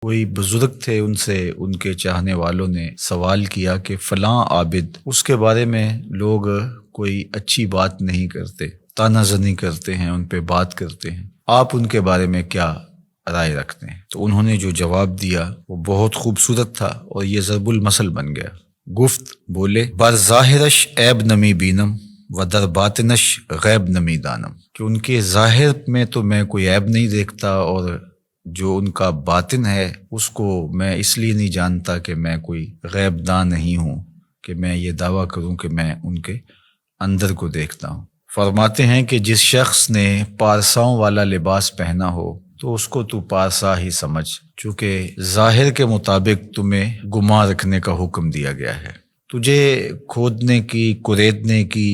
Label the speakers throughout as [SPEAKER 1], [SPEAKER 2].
[SPEAKER 1] کوئی بزرگ تھے، ان سے ان کے چاہنے والوں نے سوال کیا کہ فلاں عابد، اس کے بارے میں لوگ کوئی اچھی بات نہیں کرتے، طعنہ زنی کرتے ہیں، ان پہ بات کرتے ہیں، آپ ان کے بارے میں کیا رائے رکھتے ہیں؟ تو انہوں نے جو جواب دیا وہ بہت خوبصورت تھا اور یہ ضرب المثل بن گیا۔ گفت بولے بر ظاہرش عیب نمی بینم و در باطنش غیب نمی دانم، کہ ان کے ظاہر میں تو میں کوئی عیب نہیں دیکھتا، اور جو ان کا باطن ہے اس کو میں اس لیے نہیں جانتا کہ میں کوئی غیب داں نہیں ہوں کہ میں یہ دعویٰ کروں کہ میں ان کے اندر کو دیکھتا ہوں۔ فرماتے ہیں کہ جس شخص نے پارساؤں والا لباس پہنا ہو تو اس کو تو پارسا ہی سمجھ، چونکہ ظاہر کے مطابق تمہیں گمان رکھنے کا حکم دیا گیا ہے۔ تجھے کھودنے کی، کریدنے کی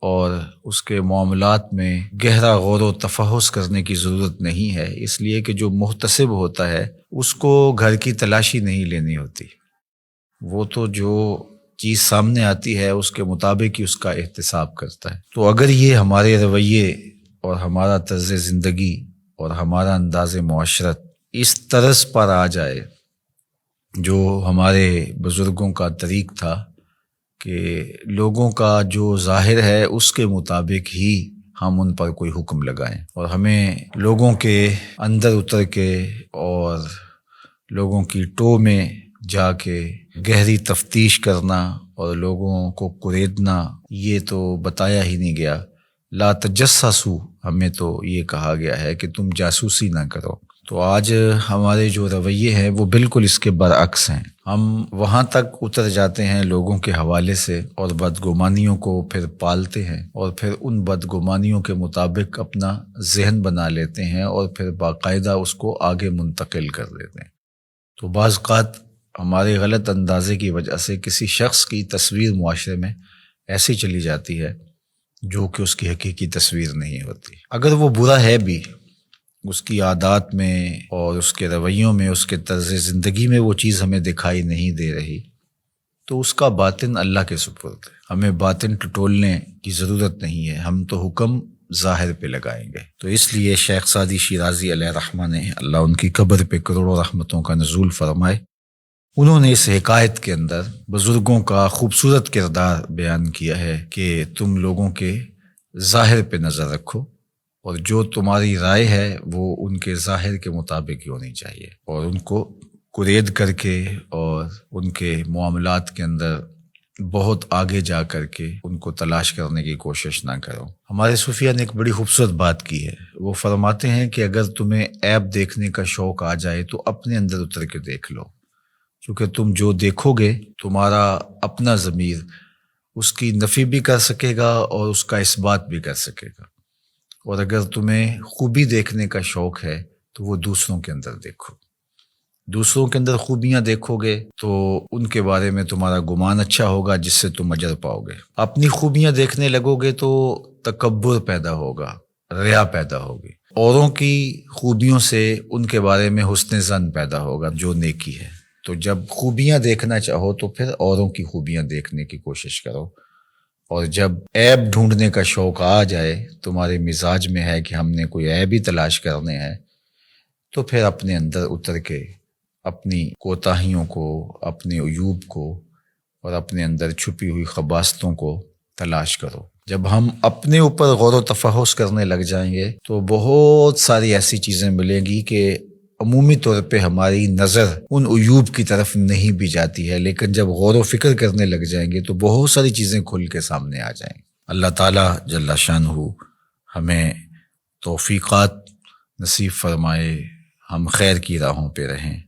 [SPEAKER 1] اور اس کے معاملات میں گہرا غور و تفحص کرنے کی ضرورت نہیں ہے، اس لیے کہ جو محتسب ہوتا ہے اس کو گھر کی تلاشی نہیں لینی ہوتی، وہ تو جو چیز سامنے آتی ہے اس کے مطابق ہی اس کا احتساب کرتا ہے۔ تو اگر یہ ہمارے رویے اور ہمارا طرز زندگی اور ہمارا انداز معاشرت اس طرز پر آ جائے جو ہمارے بزرگوں کا طریق تھا کہ لوگوں کا جو ظاہر ہے اس کے مطابق ہی ہم ان پر کوئی حکم لگائیں، اور ہمیں لوگوں کے اندر اتر کے اور لوگوں کی ٹو میں جا کے گہری تفتیش کرنا اور لوگوں کو کریدنا، یہ تو بتایا ہی نہیں گیا۔ لا تجسسوا، ہمیں تو یہ کہا گیا ہے کہ تم جاسوسی نہ کرو۔ تو آج ہمارے جو رویے ہیں وہ بالکل اس کے برعکس ہیں۔ ہم وہاں تک اتر جاتے ہیں لوگوں کے حوالے سے اور بدگمانیوں کو پھر پالتے ہیں، اور پھر ان بدگمانیوں کے مطابق اپنا ذہن بنا لیتے ہیں اور پھر باقاعدہ اس کو آگے منتقل کر دیتے ہیں۔ تو بعض اوقات ہمارے غلط اندازے کی وجہ سے کسی شخص کی تصویر معاشرے میں ایسی چلی جاتی ہے جو کہ اس کی حقیقی تصویر نہیں ہوتی۔ اگر وہ برا ہے بھی، اس کی عادات میں اور اس کے رویوں میں، اس کے طرز زندگی میں وہ چیز ہمیں دکھائی نہیں دے رہی، تو اس کا باطن اللہ کے سپرد ہے۔ ہمیں باطن ٹٹولنے کی ضرورت نہیں ہے، ہم تو حکم ظاہر پہ لگائیں گے۔ تو اس لیے شیخ سعدی شیرازی علیہ رحمہ نے، اللہ ان کی قبر پہ کروڑوں رحمتوں کا نزول فرمائے، انہوں نے اس حکایت کے اندر بزرگوں کا خوبصورت کردار بیان کیا ہے کہ تم لوگوں کے ظاہر پہ نظر رکھو، اور جو تمہاری رائے ہے وہ ان کے ظاہر کے مطابق ہی ہونی چاہیے، اور ان کو کرید کر کے اور ان کے معاملات کے اندر بہت آگے جا کر کے ان کو تلاش کرنے کی کوشش نہ کرو۔ ہمارے صوفیہ نے ایک بڑی خوبصورت بات کی ہے، وہ فرماتے ہیں کہ اگر تمہیں عیب دیکھنے کا شوق آ جائے تو اپنے اندر اتر کے دیکھ لو، کیونکہ تم جو دیکھو گے تمہارا اپنا ضمیر اس کی نفی بھی کر سکے گا اور اس کا اثبات بھی کر سکے گا۔ اور اگر تمہیں خوبی دیکھنے کا شوق ہے تو وہ دوسروں کے اندر دیکھو، دوسروں کے اندر خوبیاں دیکھو گے تو ان کے بارے میں تمہارا گمان اچھا ہوگا، جس سے تم اجر پاؤ گے۔ اپنی خوبیاں دیکھنے لگو گے تو تکبر پیدا ہوگا، ریا پیدا ہوگی، اوروں کی خوبیوں سے ان کے بارے میں حسن ظن پیدا ہوگا جو نیکی ہے۔ تو جب خوبیاں دیکھنا چاہو تو پھر اوروں کی خوبیاں دیکھنے کی کوشش کرو، اور جب عیب ڈھونڈنے کا شوق آ جائے، تمہارے مزاج میں ہے کہ ہم نے کوئی عیب ہی تلاش کرنے ہیں، تو پھر اپنے اندر اتر کے اپنی کوتاہیوں کو، اپنے عیوب کو اور اپنے اندر چھپی ہوئی خباثتوں کو تلاش کرو۔ جب ہم اپنے اوپر غور و تفحص کرنے لگ جائیں گے تو بہت ساری ایسی چیزیں ملیں گی کہ عمومی طور پہ ہماری نظر ان عیوب کی طرف نہیں بھی جاتی ہے، لیکن جب غور و فکر کرنے لگ جائیں گے تو بہت ساری چیزیں کھل کے سامنے آ جائیں گی۔ اللہ تعالیٰ جل شانہ ہمیں توفیقات نصیب فرمائے، ہم خیر کی راہوں پہ رہیں۔